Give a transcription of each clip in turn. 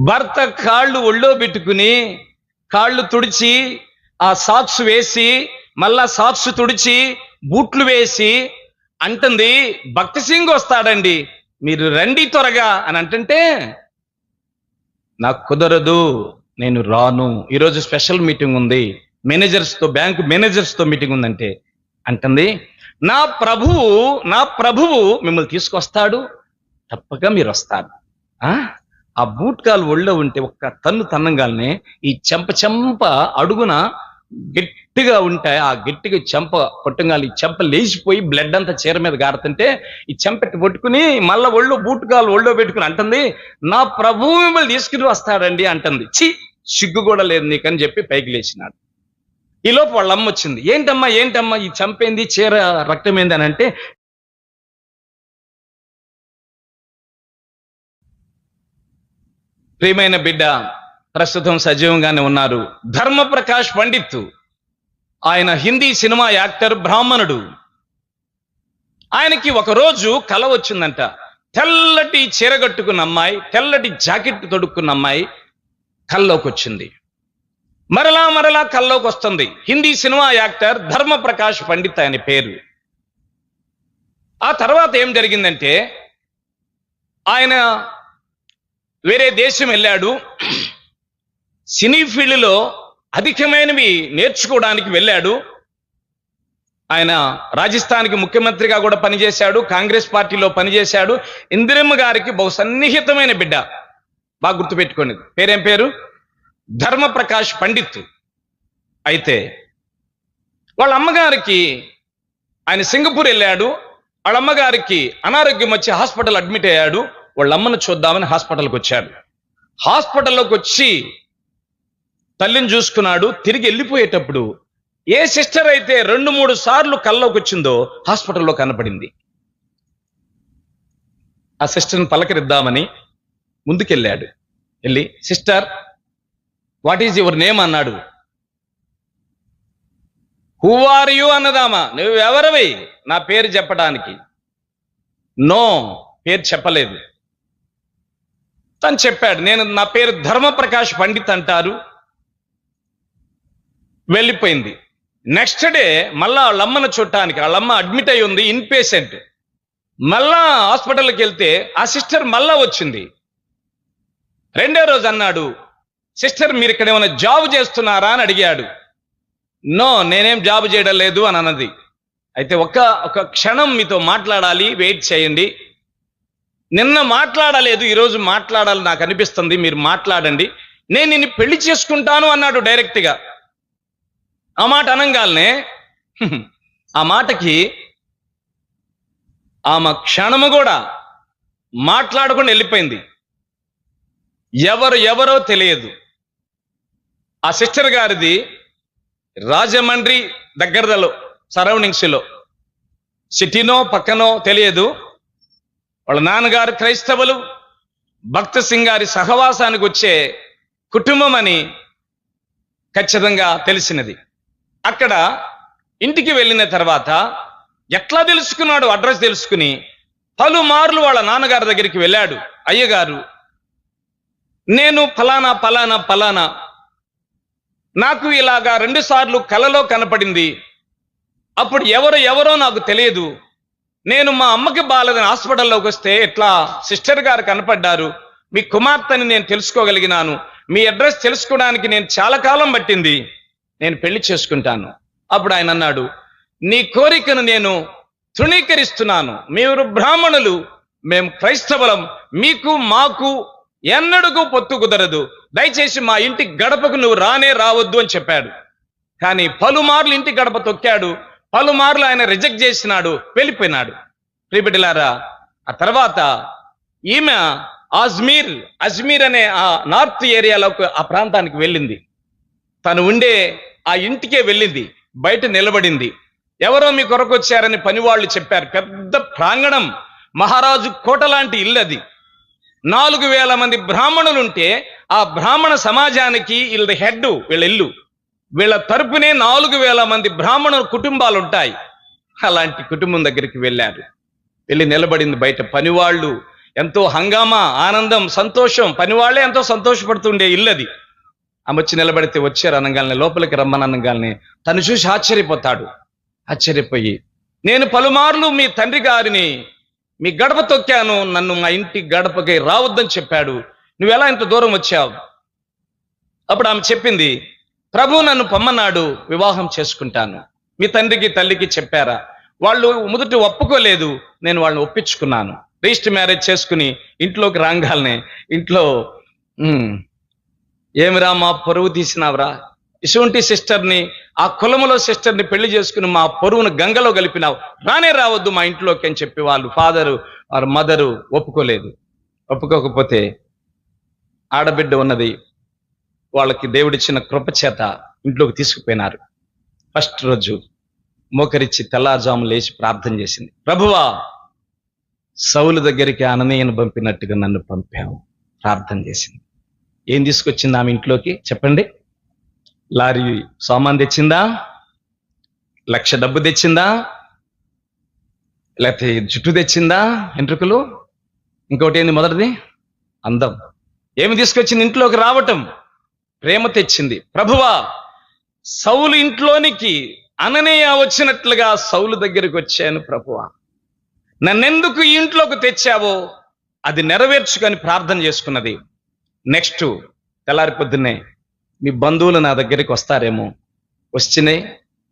భర్త కాళ్ళు ఒళ్ళో పెట్టుకుని కాళ్ళు తుడిచి ఆ సాక్స్ వేసి మళ్ళా సాక్స్ తుడిచి బూట్లు వేసి అంటుంది, భక్తి సింగ్ వస్తాడండి, మీరు రండి త్వరగా అని అంటుంటే, నాకు కుదరదు, నేను రాను, ఈరోజు స్పెషల్ మీటింగ్ ఉంది, బ్యాంకు మేనేజర్స్తో మీటింగ్ ఉందంటే అంటుంది, నా ప్రభువు మిమ్మల్ని తీసుకొస్తాడు, తప్పగా మీరు వస్తారు. ఆ బూట్ కాలు ఒళ్ళో ఉంటే ఒక్క తన్ను తన్నంగానే ఈ చెంప అడుగున గట్టిగా ఉంటాయి. ఆ గట్టిగా చెంప కొట్టంగాలి, ఈ చెంప లేచిపోయి బ్లడ్ అంతా చీర మీద గారుతుంటే ఈ చెంపెట్టి పట్టుకుని మళ్ళా బూట్ కాలు ఒళ్ళో పెట్టుకుని అంటుంది, నా ప్రభువు మిమ్మల్ని తీసుకుని వస్తాడండి అంటుంది. సిగ్గు కూడా లేదు నీకని చెప్పి పైకి లేచినాడు. ఈలోపు వాళ్ళ అమ్మ వచ్చింది. ఏంటమ్మా ఈ చంపేంది, చీర రక్తమైంది అని అంటే, ప్రియమైన బిడ్డ ప్రస్తుతం సజీవంగానే ఉన్నారు, ధర్మప్రకాష్ పండిత్. ఆయన హిందీ సినిమా యాక్టర్, బ్రాహ్మణుడు. ఆయనకి ఒకరోజు కల వచ్చిందంట. తెల్లటి చీర కట్టుకున్న అమ్మాయి, తెల్లటి జాకెట్ తొడుక్కున్న అమ్మాయి కల్లోకి వచ్చింది. మరలా కల్లోకి వస్తుంది. హిందీ సినిమా యాక్టర్ ధర్మప్రకాష్ పండిత్ ఆయన పేరు. ఆ తర్వాత ఏం జరిగిందంటే, ఆయన వేరే దేశం వెళ్ళాడు. సినీ ఫీల్డ్లో అధికమైనవి నేర్చుకోవడానికి వెళ్ళాడు. ఆయన రాజస్థాన్కి ముఖ్యమంత్రిగా కూడా పనిచేశాడు, కాంగ్రెస్ పార్టీలో పనిచేశాడు. ఇందిరమ్మ గారికి బహు సన్నిహితమైన బిడ్డ, బాగా గుర్తుపెట్టుకోండి. పేరేం పేరు? ధర్మప్రకాష్ పండిత్. అయితే వాళ్ళ అమ్మగారికి, ఆయన సింగపూర్ వెళ్ళాడు, వాళ్ళ అమ్మగారికి అనారోగ్యం వచ్చి హాస్పిటల్ అడ్మిట్ అయ్యాడు. వాళ్ళ అమ్మను చూద్దామని హాస్పిటల్కి వచ్చాడు. హాస్పిటల్లోకి వచ్చి తల్లిని చూసుకున్నాడు. తిరిగి వెళ్ళిపోయేటప్పుడు ఏ సిస్టర్ అయితే 2-3 సార్లు కల్లోకి వచ్చిందో హాస్పిటల్లో కనపడింది. ఆ సిస్టర్ని పలకరిద్దామని ముందుకెళ్ళాడు. వెళ్ళి, sister what is your name అన్నాడు. హూ ఆర్ యు అన్నదామా, నువ్వెవరవి నా పేరు చెప్పడానికి? నో, పేరు చెప్పలేదు. తను చెప్పాడు, నా పేరు ధర్మప్రకాష్ పండిత్ అంటారు. వెళ్ళిపోయింది. నెక్స్ట్ డే మళ్ళా వాళ్ళ అమ్మను చూడటానికి, వాళ్ళ అమ్మ అడ్మిట్ అయి ఉంది, ఇన్ పేషెంట్. మళ్ళా హాస్పిటల్కి వెళ్తే ఆ సిస్టర్ మళ్ళా వచ్చింది. రెండో రోజు అన్నాడు, సిస్టర్ మీరు ఇక్కడ ఏమైనా జాబ్ చేస్తున్నారా అని అడిగాడు. నో, నేనేం జాబ్ చేయడం లేదు అని అన్నది. అయితే ఒక క్షణం మీతో మాట్లాడాలి, వెయిట్ చేయండి. నిన్న మాట్లాడలేదు, ఈరోజు మాట్లాడాలి నాకు అనిపిస్తుంది, మీరు మాట్లాడండి, నేను నిన్ను పెళ్లి చేసుకుంటాను అన్నాడు డైరెక్ట్గా. ఆ మాట అనంగానే ఆ మాటకి ఆమె క్షణము కూడా మాట్లాడకుండా వెళ్ళిపోయింది. ఎవరో తెలియదు. ఆ సిస్టర్ గారిది రాజమండ్రి దగ్గరలో సరౌండింగ్స్లో, సిటీనో పక్కనో తెలియదు. వాళ్ళ నాన్నగారు క్రైస్తవులు, భక్త సింగ్ గారి సహవాసానికి వచ్చే కుటుంబం అని ఖచ్చితంగా తెలిసినది. అక్కడ ఇంటికి వెళ్ళిన తర్వాత ఎట్లా తెలుసుకున్నాడు, అడ్రస్ తెలుసుకుని పలుమార్లు వాళ్ళ నాన్నగారి దగ్గరికి వెళ్ళాడు. అయ్యగారు, నేను ఫలానా నాకు ఇలాగా 2 సార్లు కలలో కనపడింది. అప్పుడు ఎవరో నాకు తెలియదు. నేను మా అమ్మకి బాలేదని హాస్పిటల్లోకి వస్తే ఇట్లా సిస్టర్ గారు కనపడ్డారు. మీ కుమార్తెని నేను తెలుసుకోగలిగినాను. మీ అడ్రస్ తెలుసుకోవడానికి నేను చాలా కాలం పట్టింది. నేను పెళ్లి చేసుకుంటాను. అప్పుడు ఆయన అన్నాడు, నీ కోరికను నేను తృణీకరిస్తున్నాను. మీరు బ్రాహ్మణులు, మేము క్రైస్తవులం, మీకు మాకు ఎన్నడూ పొత్తు కుదరదు. దయచేసి మా ఇంటి గడపకు నువ్వు రావద్దు అని చెప్పాడు. కానీ పలుమార్లు ఇంటి గడప తొక్కాడు, పలుమార్లు ఆయన రిజెక్ట్ చేసినాడు, వెళ్ళిపోయినాడు. ప్రియబిడ్డలారా, ఆ తర్వాత ఈమె అజ్మీర్ అనే ఆ నార్త్ ఏరియాలోకి, ఆ ప్రాంతానికి వెళ్ళింది. తను ఉండే ఆ ఇంటికే వెళ్ళింది. బయట నిలబడింది. ఎవరో మీ కొరకు వచ్చారని పనివాళ్ళు చెప్పారు. పెద్ద ప్రాంగణం, మహారాజు కోట లాంటి ఇల్లు అది. 4000 మంది బ్రాహ్మణులుంటే ఆ బ్రాహ్మణ సమాజానికి వీళ్ళ హెడ్, వీళ్ళ ఇల్లు, వీళ్ళ తరపునే 4000 మంది బ్రాహ్మణుల కుటుంబాలు ఉంటాయి. అలాంటి కుటుంబం దగ్గరికి వెళ్ళారు. వెళ్ళి నిలబడింది బయట. పనివాళ్ళు ఎంతో హంగామా, ఆనందం, సంతోషం, పని వాళ్ళే ఎంతో సంతోషపడుతుండే ఇల్లు అది. ఆమె వచ్చి నిలబడితే వచ్చారు అనగానే, లోపలికి రమ్మని అనగానే తను చూసి ఆశ్చర్యపోతాడు. ఆశ్చర్యపోయి, నేను పలుమార్లు మీ తండ్రి గారిని మీ గడప తొక్కాను, నన్ను మా ఇంటి గడపకి రావద్దని చెప్పాడు, నువ్వెలా ఇంత దూరం వచ్చావు? అప్పుడు ఆమె చెప్పింది, ప్రభు నన్ను పొమ్మన్నాడు, వివాహం చేసుకుంటాను. మీ తండ్రికి తల్లికి చెప్పారా? వాళ్ళు మొదట ఒప్పుకోలేదు, నేను వాళ్ళని ఒప్పించుకున్నాను. రిజిస్టర్ మ్యారేజ్ చేసుకుని ఇంట్లోకి రాగాలనే ఇంట్లో ఏమిరా మా పరువు తీసినావురా, ఇటువంటి సిస్టర్ని, ఆ కులములో సిస్టర్ని పెళ్లి చేసుకుని మా పరువును గంగలో కలిపినావు, రానే రావద్దు మా ఇంట్లోకి అని చెప్పి వాళ్ళు ఫాదరు వారి మదరు ఒప్పుకోలేదు. ఒప్పుకోకపోతే ఆడబిడ్డ ఉన్నది, వాళ్ళకి దేవుడిచ్చిన కృప చేత ఇంట్లోకి తీసుకుపోయినారు. ఫస్ట్ రోజు మోకరిచ్చి తెల్లారుజాము లేచి ప్రార్థన చేసింది, ప్రభువా సౌలు దగ్గరికి అననీయను పంపినట్టుగా నన్ను పంపావు. ప్రార్థన చేసింది. ఏం తీసుకొచ్చింది ఆమె ఇంట్లోకి చెప్పండి? లారీ సామాన్ తెచ్చిందా? 1,00,000 డబ్బు తెచ్చిందా? లేకపోతే జుట్టు తెచ్చిందా? వెంట్రుకలు? ఇంకోటి ఏంది మొదటిది? అందం. ఏమి తీసుకొచ్చింది? ఇంట్లోకి రావటం. ప్రేమ తెచ్చింది. ప్రభువా సౌలు ఇంట్లోనికి అననీయ వచ్చినట్లుగా సౌలు దగ్గరికి వచ్చాను ప్రభువా, నన్నెందుకు ఈ ఇంట్లోకి తెచ్చావో అది నెరవేర్చుకొని ప్రార్థన చేసుకున్నది. నెక్స్ట్ తెల్లారి పొద్దున్నే, మీ బంధువులు నా దగ్గరికి వస్తారేమో, వచ్చినే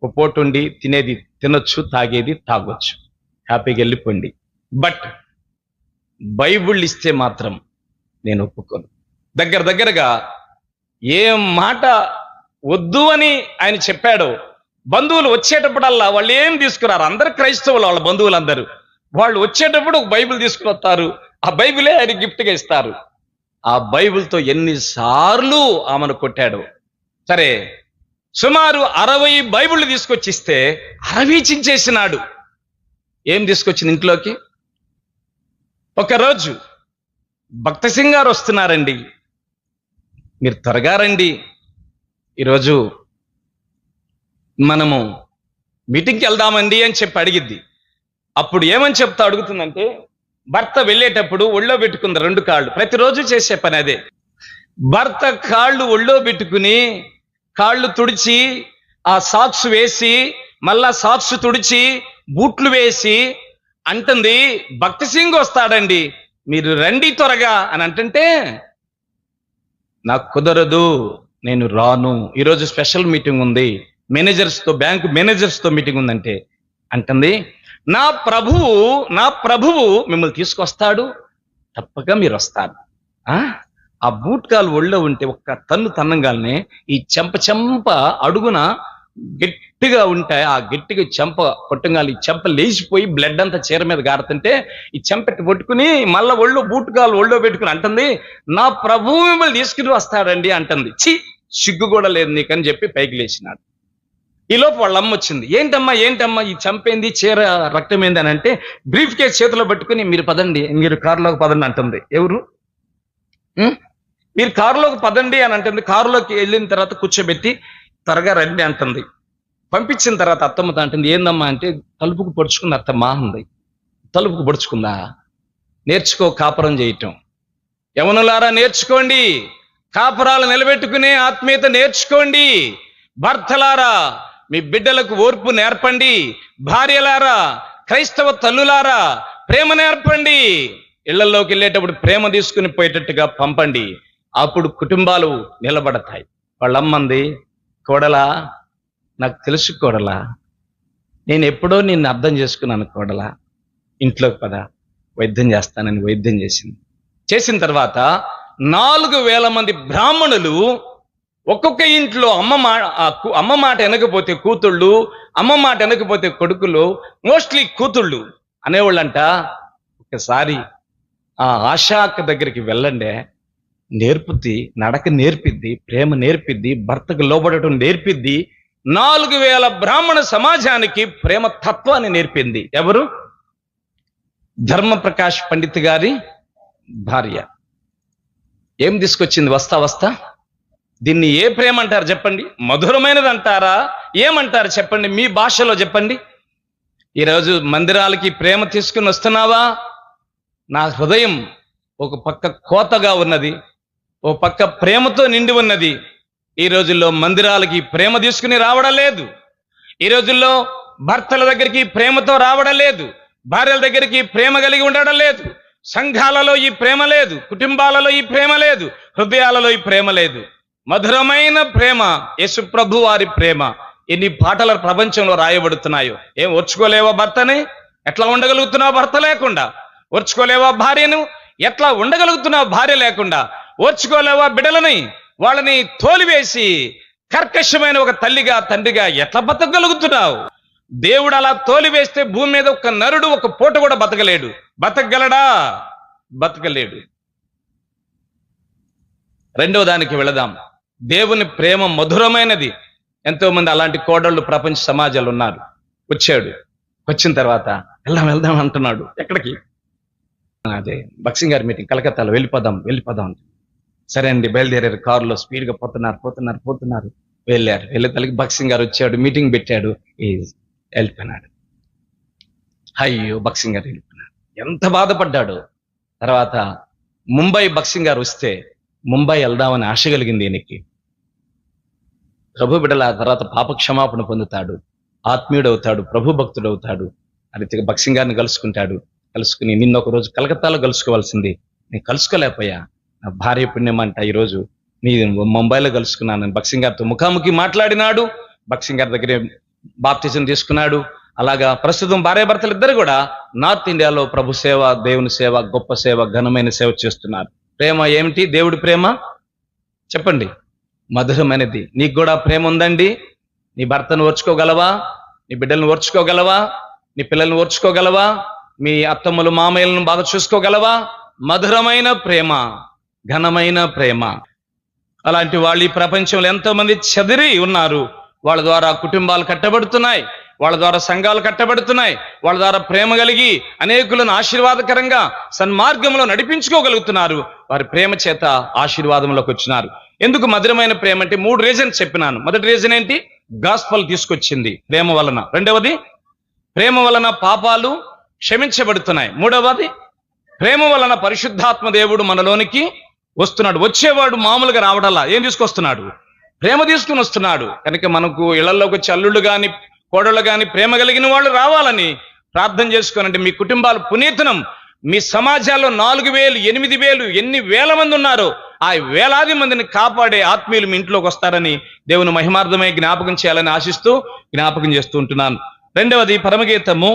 ఒక పూట ఉండి తినేది తినొచ్చు, తాగేది తాగొచ్చు, హ్యాపీగా వెళ్ళిపోండి, బట్ బైబిల్ ఇస్తే మాత్రం నేను ఒప్పుకోను. దగ్గరగా ఏ మాట వద్దు అని ఆయన చెప్పాడో, బంధువులు వచ్చేటప్పుడల్లా వాళ్ళు ఏం తీసుకురారు, అందరు క్రైస్తవులు వాళ్ళ బంధువులందరూ, వాళ్ళు వచ్చేటప్పుడు ఒక బైబిల్ తీసుకుని వస్తారు, ఆ బైబిలే ఆయన గిఫ్ట్గా ఇస్తారు. ఆ బైబిల్తో ఎన్నిసార్లు ఆమెను కొట్టాడు. సరే, సుమారు 60 బైబిళ్ళు తీసుకొచ్చిస్తే 60 చించేసినాడు. ఏం తీసుకొచ్చింది ఇంట్లోకి? ఒకరోజు భక్త సింగ్ గారు వస్తున్నారండి, మీరు త్వరగా రండి, ఈరోజు మనము మీటింగ్కి వెళ్దామండి అని చెప్పి అడిగిద్ది. అప్పుడు ఏమని చెప్తా అడుగుతుందంటే, భర్త వెళ్ళేటప్పుడు ఒళ్ళో పెట్టుకుంది 2 కాళ్ళు, ప్రతిరోజు చేసే పని అదే. భర్త కాళ్ళు ఒళ్ళో పెట్టుకుని కాళ్ళు తుడిచి ఆ సాక్స్ వేసి మళ్ళా సాక్స్ తుడిచి బూట్లు వేసి అంటుంది, భక్త సింగ్ వస్తాడండి, మీరు రండి త్వరగా అని అంటుంటే, నాకు కుదరదు, నేను రాను, ఈరోజు స్పెషల్ మీటింగ్ ఉంది, మేనేజర్స్తో, బ్యాంకు మేనేజర్స్తో మీటింగ్ ఉందంటే అంటుంది, నా ప్రభువు మిమ్మల్ని తీసుకొస్తాడు, తప్పక మీరు వస్తారు. ఆ బూట్ కాలు ఒళ్ళో ఉంటే ఒక్క తన్నంగానే ఈ చెంప అడుగున గట్టిగా ఉంటాయి, ఆ గట్టిగా చెంప కొట్టంగాలి ఈ చెంప లేచిపోయి బ్లడ్ అంతా చీర మీద గారుతుంటే ఈ చెంపెట్టి పట్టుకుని మళ్ళా బూట్ కాలు ఒళ్ళో పెట్టుకుని అంటుంది, నా ప్రభువు మిమ్మల్ని తీసుకుని వస్తాడండి అంటుంది. సిగ్గు కూడా లేదు నీకని చెప్పి పైకి లేచినాడు. ఈలోపు వాళ్ళ అమ్మ వచ్చింది, ఏంటమ్మా ఈ చంపేంది, చీర రక్తమైంది అని అంటే, బ్రీఫ్ కేస్ చేతిలో పట్టుకుని మీరు పదండి, మీరు కారులోకి పదండి అంటుంది. ఎవరు? మీరు కారులోకి పదండి అని అంటుంది. కారులోకి వెళ్ళిన తర్వాత కూర్చోబెట్టి త్వరగా రండి అంటుంది. పంపించిన తర్వాత అత్తమ్మతో అంటుంది, ఏందమ్మా అంటే, తలుపుకు పొడుచుకుంది అత్తమ్మ అంది. తలుపుకు పొడుచుకుందా? నేర్చుకో కాపురం చేయటం. యవనులారా నేర్చుకోండి, కాపురాలు నిలబెట్టుకునే ఆత్మీయత నేర్చుకోండి. భర్తలారా మీ బిడ్డలకు ఓర్పు నేర్పండి. భార్యలారా, క్రైస్తవ తల్లులారా ప్రేమ నేర్పండి. ఇళ్లలోకి వెళ్ళేటప్పుడు ప్రేమ తీసుకుని పోయేటట్టుగా పంపండి, అప్పుడు కుటుంబాలు నిలబడతాయి. వాళ్ళమ్మంది, కోడలా నాకు తెలుసు కోడలా, నేను ఎప్పుడో నిన్ను అర్థం చేసుకున్నాను కోడలా, ఇంట్లోకి పద వైద్యం చేస్తానని వైద్యం చేసింది. చేసిన తర్వాత 4,000 మంది బ్రాహ్మణులు, ఒక్కొక్క ఇంట్లో అమ్మ మాట వెనకపోతే కూతుళ్ళు, అమ్మ మాట వెనకపోతే కొడుకులు, మోస్ట్లీ కూతుళ్ళు అనేవాళ్ళంట. ఒకసారి ఆ ఆశాక్క దగ్గరికి వెళ్ళండి, నేర్పుద్ది, నడక నేర్పిద్ది, ప్రేమ నేర్పిద్ది, భర్తకు లోబడటం నేర్పిద్ది. 4,000 బ్రాహ్మణ సమాజానికి ప్రేమ తత్వాన్ని నేర్పింది. ఎవరు? ధర్మప్రకాష్ పండిత్ గారి భార్య. ఏం తీసుకొచ్చింది? వస్తా దీన్ని ఏ ప్రేమ అంటారు చెప్పండి? మధురమైనది అంటారా? ఏమంటారు చెప్పండి? మీ భాషలో చెప్పండి. ఈరోజు మందిరాలకి ప్రేమ తీసుకుని వస్తున్నావా? నా హృదయం ఒక పక్క కోతగా ఉన్నది, ఒక పక్క ప్రేమతో నిండి ఉన్నది. ఈ రోజుల్లో మందిరాలకి ప్రేమ తీసుకుని రావడం లేదు. ఈ రోజుల్లో భర్తల దగ్గరికి ప్రేమతో రావడం లేదు, భార్యల దగ్గరికి ప్రేమ కలిగి ఉండడం లేదు. సంఘాలలో ఈ ప్రేమ లేదు, కుటుంబాలలో ఈ ప్రేమ లేదు, హృదయాలలో ఈ ప్రేమ లేదు. మధురమైన ప్రేమ, యేసు ప్రభు వారి ప్రేమ ఎన్ని పాటల ప్రపంచంలో రాయబడుతున్నాయో. ఏం ఓర్చుకోలేవా భర్తని? ఎట్లా ఉండగలుగుతున్నావు భర్త లేకుండా? ఓర్చుకోలేవా భార్యను? ఎట్లా ఉండగలుగుతున్నావు భార్య లేకుండా? ఓర్చుకోలేవా బిడ్డలని? వాళ్ళని తోలివేసి కర్కశమైన ఒక తల్లిగా తండ్రిగా ఎట్లా బతకగలుగుతున్నావు? దేవుడు అలా తోలివేస్తే భూమి మీద ఒక నరుడు ఒక పూట కూడా బతకలేడు. బతకగలడా? బతకలేడు. రెండవ దానికి వెళదాం. దేవుని ప్రేమ మధురమైనది. ఎంతో మంది అలాంటి కోడళ్ళు ప్రపంచ సమాజాలు ఉన్నారు. వచ్చిన తర్వాత వెళ్దాం అంటున్నాడు. ఎక్కడికి? అదే బక్సింగ్ గారి మీటింగ్ కలకత్తాలో, వెళ్ళిపోదాం. సరే అండి, బయలుదేరారు. కారులో స్పీడ్గా పోతున్నారు. వెళ్ళే తలకి బక్సింగ్ గారు వచ్చాడు, మీటింగ్ పెట్టాడు, వెళ్ళిపోయినాడు. అయ్యో, బక్సింగ్ గారు వెళ్ళిపోయినాడు. ఎంత బాధపడ్డాడు. తర్వాత ముంబై బక్సింగ్ గారు వస్తే ముంబై వెళ్దామని ఆశ కలిగింది ఈయనకి. ప్రభు బిడ్డల తర్వాత పాప క్షమాపణ పొందుతాడు, ఆత్మీయుడవుతాడు, ప్రభు భక్తుడవుతాడు. అది బక్సింగ్ గారిని కలుసుకుని నిన్న ఒక రోజు కలకత్తాలో కలుసుకోవాల్సింది, నేను కలుసుకోలేకపోయా. నా భార్య పుణ్యమంట ఈరోజు నీ ముంబైలో కలుసుకున్నాను. బక్సింగ్ గారితో ముఖాముఖి మాట్లాడినాడు. బక్సింగ్ గారి దగ్గర బాప్తిజం తీసుకున్నాడు. అలాగా ప్రస్తుతం భార్యాభర్తలు ఇద్దరు కూడా నార్త్ ఇండియాలో ప్రభు సేవ, దేవుని సేవ, గొప్ప సేవ, ఘనమైన సేవ చేస్తున్నారు. ప్రేమ ఏమిటి? దేవుడి ప్రేమ చెప్పండి. మధురమైనది. నీకు కూడా ప్రేమ ఉందండి? నీ భర్తను ఓర్చుకోగలవా? నీ బిడ్డలను ఓర్చుకోగలవా? నీ పిల్లల్ని ఓర్చుకోగలవా? మీ అత్తమ్మలు మామయ్యలను బాగా చూసుకోగలవా? మధురమైన ప్రేమ, ఘనమైన ప్రేమ. అలాంటి వాళ్ళు ఈ ప్రపంచంలో ఎంతో మంది చెదిరి ఉన్నారు. వాళ్ళ ద్వారా కుటుంబాలు కట్టబడుతున్నాయి, వాళ్ళ ద్వారా సంఘాలు కట్టబడుతున్నాయి, వాళ్ళ ద్వారా ప్రేమ కలిగి అనేకులను ఆశీర్వాదకరంగా సన్మార్గంలో నడిపించుకోగలుగుతున్నారు. వారి ప్రేమ చేత ఆశీర్వాదంలోకి వచ్చినారు. ఎందుకు మధురమైన ప్రేమ అంటే 3 రీజన్స్ చెప్పినాను. మొదటి రీజన్ ఏంటి? గాస్పల్ తీసుకొచ్చింది ప్రేమ వలన. రెండవది, ప్రేమ వలన పాపాలు క్షమించబడుతున్నాయి. మూడవది, ప్రేమ వలన పరిశుద్ధాత్మ దేవుడు మనలోనికి వస్తున్నాడు. వచ్చేవాడు మామూలుగా రావడల్లా ఏం తీసుకొస్తున్నాడు? ప్రేమ తీసుకుని వస్తున్నాడు. కనుక మనకు ఇళ్లలోకి వచ్చి అల్లుళ్ళు గాని కోడళ్ళు గాని ప్రేమ కలిగిన వాళ్ళు రావాలని ప్రార్థన చేసుకోనంటే మీ కుటుంబాలు పునీతనం. మీ సమాజాల్లో 4,000, 8,000 ఎన్ని వేల మంది ఉన్నారో ఆ వేలాది మందిని కాపాడే ఆత్మీయులు మీ ఇంట్లోకి వస్తారని దేవుని మహిమార్థమై జ్ఞాపకం చేయాలని ఆశిస్తూ జ్ఞాపకం చేస్తూ ఉంటున్నాను. రెండవది పరమగీతము